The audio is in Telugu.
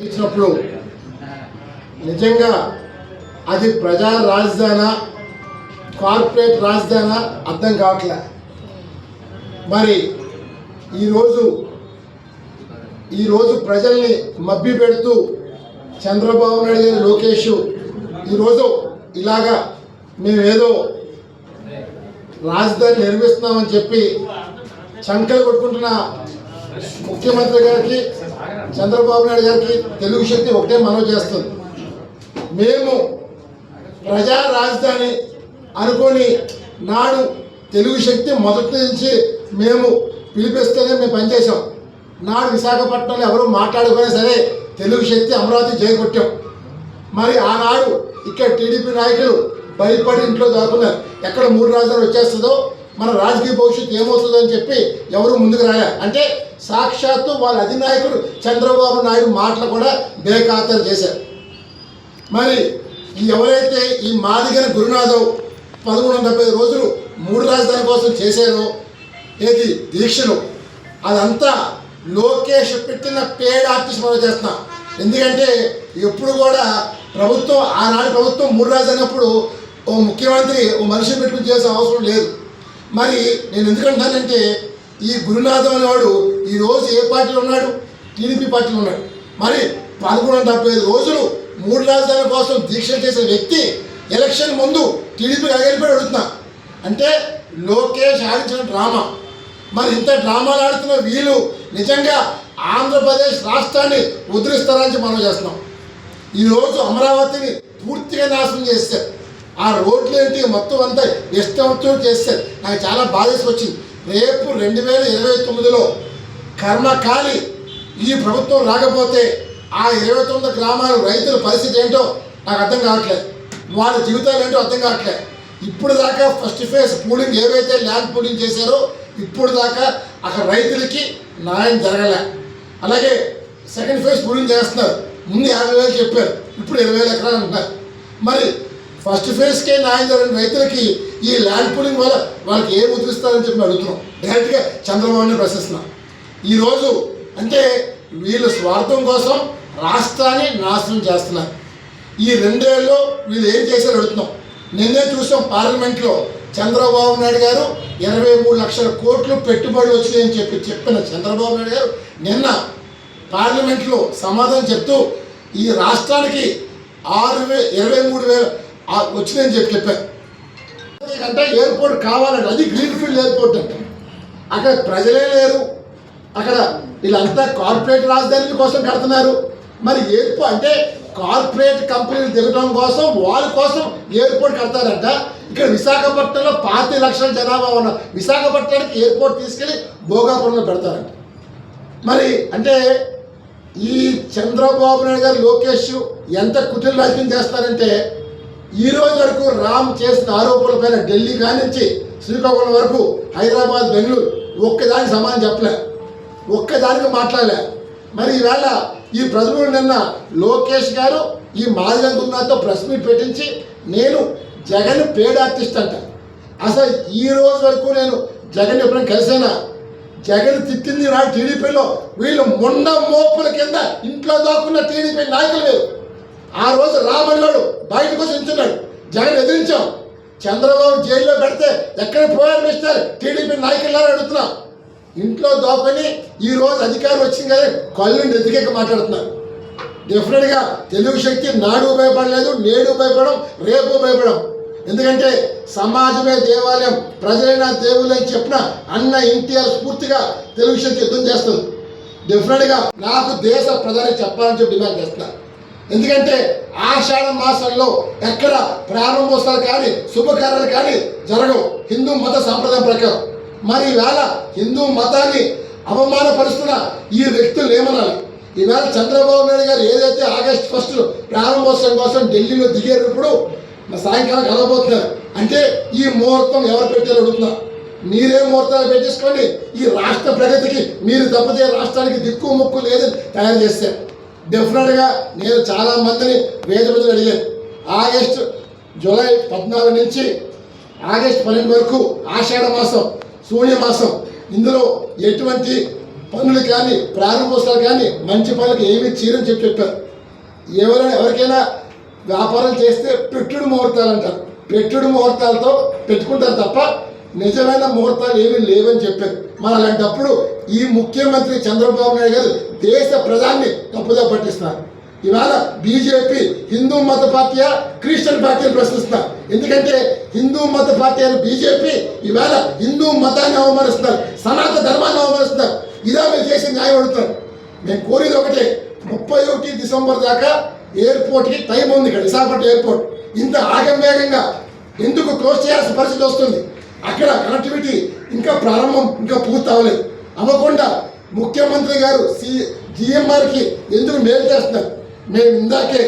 ఇచ్చినప్పుడు నిజంగా అది ప్రజా రాజధాని కార్పొరేట్ రాజధాని అర్థం కావట్లే. మరి ఈరోజు ప్రజల్ని మభ్య పెడుతూ చంద్రబాబు నాయుడు గారి లోకేష్ ఈరోజు ఇలాగా మేమేదో రాజధాని నిర్మిస్తున్నామని చెప్పి చంకలు కొట్టుకుంటున్న ముఖ్యమంత్రి గారికి చంద్రబాబు నాయుడు గారికి తెలుగు శక్తి ఒకటే మనవి చేస్తుంది. మేము ప్రజా రాజధాని అనుకొని నాడు తెలుగు శక్తి మొదటి నుంచి మేము పిలిపిస్తేనే మేము పనిచేసాం. నాడు విశాఖపట్నంలో ఎవరు మాట్లాడుకునే సరే తెలుగు శక్తి అమరావతి జయకొట్టాం. మరి ఆనాడు ఇక్కడ టీడీపీ నాయకులు భయపడి ఇంట్లో దాక్కున్నారు. ఎక్కడ 3 రాజధానులు వచ్చేస్తుందో మన రాజకీయ భవిష్యత్తు ఏమవుతుందో అని చెప్పి ఎవరు ముందుకు రాలే. అంటే సాక్షాత్తు వాళ్ళ అధినాయకుడు చంద్రబాబు నాయుడు మాటలు కూడా బేఖాతరు చేశారు. మరి ఎవరైతే ఈ మాదిగన గురునాథవ్ 1170 రోజులు 3 రాజధాని కోసం చేశారో ఏది దీక్షలు, అదంతా లోకేష్ పెట్టిన పేడ్ ఆర్టిస్ట్ మనం చేస్తున్నాం. ఎందుకంటే ఎప్పుడు కూడా ప్రభుత్వం ఆనాడు ప్రభుత్వం 3 రాజధాని అప్పుడు ఓ ముఖ్యమంత్రి ఓ మనిషి పెట్టుకుని చేసే అవసరం లేదు. మరి నేను ఎందుకంటానంటే ఈ గురునాథం అనేవాడు ఈరోజు ఏ పార్టీలో ఉన్నాడు? టీడీపీ పార్టీలో ఉన్నాడు. మరి 1175 రోజులు 3 రాజధానుల కోసం దీక్ష చేసిన వ్యక్తి ఎలక్షన్ ముందు టీడీపీకి అగలిపోయి అడుగుతున్నా అంటే లోకేష్ ఆడించిన డ్రామా. మరి ఇంత డ్రామాలు ఆడుతున్న వీళ్ళు నిజంగా ఆంధ్రప్రదేశ్ రాష్ట్రాన్ని ఉద్ధరిస్తారని మనం చేస్తున్నాం. ఈరోజు అమరావతిని పూర్తిగా నాశనం చేస్తారు. ఆ రోడ్లు ఏంటి మొత్తం అంతా ఇష్టంతో చేస్తారు. నాకు చాలా బాధ వచ్చింది. రేపు 2029లో కర్మకాలి ఈ ప్రభుత్వం రాకపోతే ఆ 29 గ్రామాల రైతుల పరిస్థితి ఏంటో నాకు అర్థం కావట్లేదు. వాళ్ళ జీవితాలు ఏంటో అర్థం కావట్లేదు. ఇప్పుడు దాకా ఫస్ట్ ఫేజ్ పూలింగ్ ఏవైతే ల్యాండ్ పూలింగ్ చేశారో ఇప్పుడు దాకా అక్కడ రైతులకి న్యాయం జరగలే. అలాగే సెకండ్ ఫేజ్ పూలింగ్ చేస్తున్నారు. ముందు 50,000 చెప్పారు, ఇప్పుడు 20,000 ఎకరాలు అంటున్నారు. మరి ఫస్ట్ ఫేజ్కే న్యాయం జరిగిన రైతులకి ఈ ల్యాండ్ పూలింగ్ వల్ల వాళ్ళకి ఏం ఉద్ధరిస్తారని చెప్పి అడుగుతున్నాం. డైరెక్ట్గా చంద్రబాబుని ప్రశ్నిస్తున్నాం. ఈరోజు అంటే వీళ్ళు స్వార్థం కోసం రాష్ట్రాన్ని నాశనం చేస్తున్నారు. ఈ 2 ఏళ్ళలో వీళ్ళు ఏం చేశారో అడుగుతున్నాం. నిన్నే చూసాం పార్లమెంట్లో చంద్రబాబు నాయుడు గారు 23 లక్షల కోట్లు పెట్టుబడులు వచ్చినాయని చెప్పిన చంద్రబాబు నాయుడు గారు నిన్న పార్లమెంట్లో సమాధానం చెప్తూ ఈ రాష్ట్రానికి 23,000 వచ్చినాయని చెప్పారు. అంటే ఎయిర్పోర్ట్ కావాలంటే అది గ్రీన్ఫీల్డ్ ఎయిర్పోర్ట్ అంటే అక్కడ ప్రజలే లేరు. అక్కడ వీళ్ళంతా కార్పొరేట్ రాజధాని కోసం కడుతున్నారు. మరి ఎయిర్పోర్ట్ అంటే కార్పొరేట్ కంపెనీలు దిగడం కోసం వాళ్ళ కోసం ఎయిర్పోర్ట్ కడతారంట. ఇక్కడ విశాఖపట్నంలో 25 లక్షల జనాభా ఉన్న విశాఖపట్నానికి ఎయిర్పోర్ట్ తీసుకెళ్ళి భోగాపురంలో పెడతారంట. మరి అంటే ఈ చంద్రబాబు నాయుడు గారు లోకేష్ ఎంత కుటిల రాజకీయం చేస్తారంటే ఈ రోజు వరకు రామ్ చేసిన ఆరోపణలపైన ఢిల్లీ కానించి శ్రీకాకుళం వరకు హైదరాబాద్ బెంగళూరు ఒక్కదానికి సమాధానం చెప్పలే, ఒక్కదానికి మాట్లాడలే. మరి ఈవేళ ఈ ప్రజలు నిన్న లోకేష్ గారు ఈ మాదిగ గురునాథ్తో ప్రెస్ మీట్ పెట్టించి నేను జగన్ పేడ్ ఆర్టిస్ట్ అంట. అసలు ఈ రోజు వరకు నేను జగన్ ఎప్పుడైనా కలిసానా? జగన్ తిట్టింది నా టీడీపీలో వీళ్ళు మొండ మోపుల కింద ఇంట్లో దాక్కున్న టీడీపీ నాయకులు లేరు. ఆ రోజు రామన్నాడు బయటకు వచ్చి ఉంచున్నాడు, జగన్ ఎదిరించాం. చంద్రబాబు జైల్లో పెడితే ఎక్కడ పోయారు మిస్టర్ టీడీపీ నాయకులారా అడుగుతున్నా. ఇంట్లో దోపని ఈ రోజు అధికారం వచ్చింది కానీ కళ్ళు ఎదిగేక మాట్లాడుతున్నారు. డెఫినెట్గా తెలుగు శక్తి నాడు భయపడలేదు, నేడు భయపడడం, రేపు భయపడడం. ఎందుకంటే సమాజమే దేవాలయం, ప్రజలైన దేవుళ్ళు అని చెప్పిన అన్న ఎన్టీఆర్ స్ఫూర్తిగా తెలుగు శక్తి యుద్ధం చేస్తుంది. డెఫినెట్గా నాకు దేశ ప్రధాని చెప్పాలని చెప్పి డిమాండ్ చేస్తున్నారు. ఎందుకంటే ఆషాఢ మాసంలో ఎక్కడ ప్రారంభోత్సవాలు కానీ శుభకార్యాలు కానీ జరగవు హిందూ మత సాంప్రదాయం ప్రకారం. మరి ఈవేళ హిందూ మతాన్ని అవమానపరుస్తున్న ఈ వ్యక్తులు ఏమనాలి? ఈవేళ చంద్రబాబు నాయుడు గారు ఏదైతే ఆగస్టు 1 ప్రారంభోత్సవం కోసం ఢిల్లీలో దిగేటప్పుడు సాయంకాలం కలగబోతున్నారు. అంటే ఈ ముహూర్తం ఎవరు పెట్టారో అడుగుతున్నా. మీరే ముహూర్తాలు పెట్టేసుకోండి. ఈ రాష్ట్ర ప్రగతికి మీరు తప్పితే రాష్ట్రానికి దిక్కు ముక్కు లేదని తయారు చేస్తారు. డెఫినెట్గా నేను చాలామందిని వేద మందిని అడిగాను. జూలై 14 నుంచి ఆగస్టు 12 వరకు ఆషాఢ మాసం, శూన్య మాసం, ఇందులో ఎటువంటి పనులు కానీ ప్రారంభోత్సవాలు కానీ మంచి పనులకు ఏమీ చీరని చెప్పారు. ఎవరికైనా వ్యాపారం చేస్తే పెట్టుడు ముహూర్తాలు అంటారు. పెట్టుడు ముహూర్తాలతో పెట్టుకుంటారు తప్ప నిజమైన ముహూర్తాలు ఏమీ లేవని చెప్పారు. మరి అలాంటప్పుడు ఈ ముఖ్యమంత్రి చంద్రబాబు నాయుడు గారు దేశ ప్రధాన్ని తప్పుదా పట్టిస్తున్నారు. ఇవాళ బీజేపీ హిందూ మత పార్టీయా క్రిస్టియన్ పార్టీని ప్రశ్నిస్తున్నారు. ఎందుకంటే హిందూ మత పార్టీ అని బీజేపీ ఇవాళ హిందూ మతాన్ని అవమానిస్తున్నారు, సనాతన ధర్మాన్ని అవమానిస్తున్నారు. ఇదా మీరు చేసి న్యాయం అడుగుతారు. మేము కోరేది ఒకటే, 31 డిసెంబర్ దాకా ఎయిర్పోర్ట్కి టైం ఉంది. ఇక్కడ విశాఖపట్నం ఎయిర్పోర్ట్ ఇంత ఆగంవేగంగా ఎందుకు క్లోజ్ చేయాల్సిన పరిస్థితి వస్తుంది? అక్కడ కనెక్టివిటీ ఇంకా ప్రారంభం ఇంకా పూర్తి అవ్వలేదు. అవ్వకుండా ముఖ్యమంత్రి గారు జిఎంఆర్కి ఎందుకు మేలు చేస్తున్నారు? మేము ఇందాకే